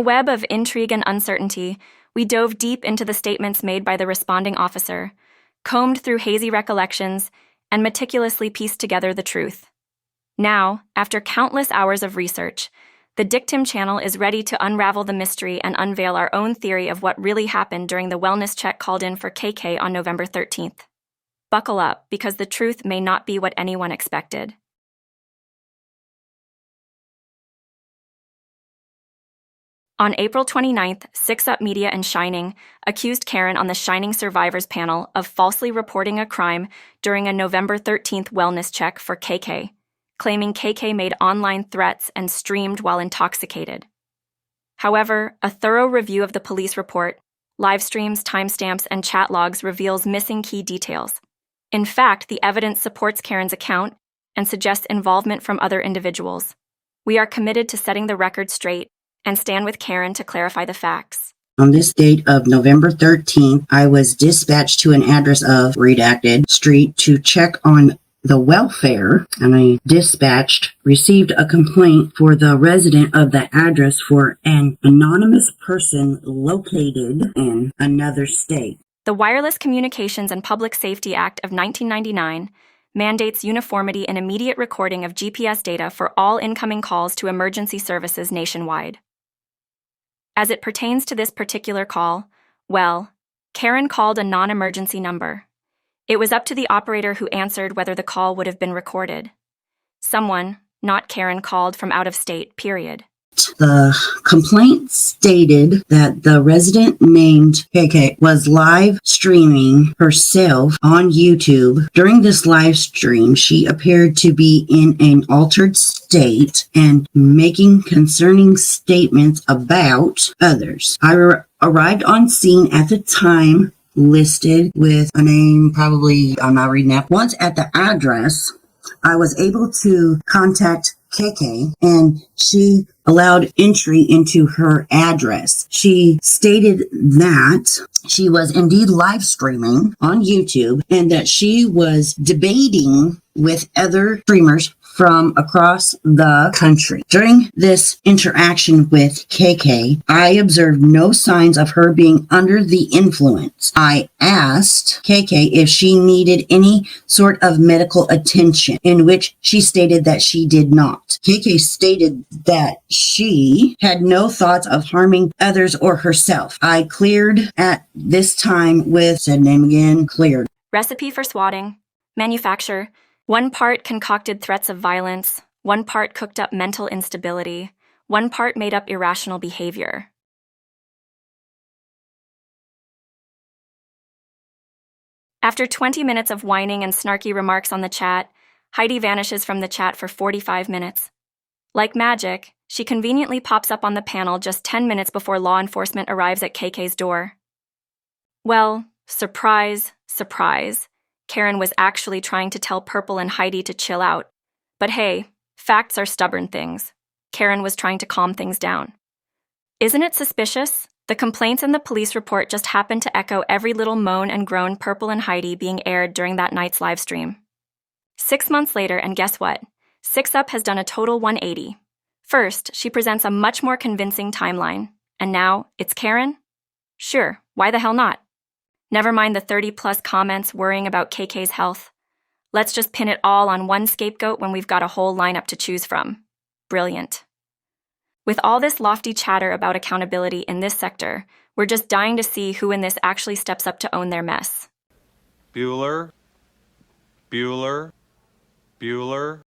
web of intrigue and uncertainty, we dove deep into the statements made by the responding officer, combed through hazy recollections, and meticulously pieced together the truth. Now, after countless hours of research, the Dictum channel is ready to unravel the mystery and unveil our own theory of what really happened during the wellness check called in for KK on November 13th. Buckle up, because the truth may not be what anyone expected. On April 29th, 6up Media and Shining accused Karen on the Shining Survivors panel of falsely reporting a crime during a November 13th wellness check for KK, claiming KK made online threats and streamed while intoxicated. However, a thorough review of the police report, live streams, timestamps, and chat logs reveals missing key details. In fact, the evidence supports Karen's account and suggests involvement from other individuals. We are committed to setting the record straight and stand with Karen to clarify the facts. On this date of November 13th, I was dispatched to an address of Redacted Street to check on the welfare, and I received a complaint for the resident of the address for an anonymous person located in another state. The Wireless Communications and Public Safety Act of 1999 mandates uniformity and immediate recording of GPS data for all incoming calls to emergency services nationwide. As it pertains to this particular call, well, Karen called a non-emergency number. It was up to the operator who answered whether the call would have been recorded. Someone, not Karen, called from out of state, period. The complaint stated that the resident named KK was live streaming herself on YouTube. During this live stream, she appeared to be in an altered state and making concerning statements about others. I arrived on scene at the time listed with a name, probably, I'm not reading that. Once at the address, I was able to contact KK, and she allowed entry into her address. She stated that she was indeed live streaming on YouTube and that she was debating with other streamers from across the country. During this interaction with KK, I observed no signs of her being under the influence. I asked KK if she needed any sort of medical attention, in which she stated that she did not. KK stated that she had no thoughts of harming others or herself. I cleared at this time with, said name again, cleared. Recipe for swatting. Manufacture. 1 part concocted threats of violence, 1 part cooked up mental instability, 1 part made up irrational behavior. After 20 minutes of whining and snarky remarks on the chat, Heidi vanishes from the chat for 45 minutes. Like magic, she conveniently pops up on the panel just 10 minutes before law enforcement arrives at KK's door. Well, surprise, surprise. Karen was actually trying to tell Purple and Heidi to chill out. But hey, facts are stubborn things. Karen was trying to calm things down. Isn't it suspicious? The complaints in the police report just happened to echo every little moan and groan Purple and Heidi being aired during that night's live stream. 6 months later, and guess what? 6up has done a total 180. First, she presents a much more convincing timeline. And now, it's Karen? Sure, why the hell not? Never mind the 30-plus comments worrying about KK's health. Let's just pin it all on one scapegoat when we've got a whole lineup to choose from. Brilliant. With all this lofty chatter about accountability in this sector, we're just dying to see who in this actually steps up to own their mess. Bueller.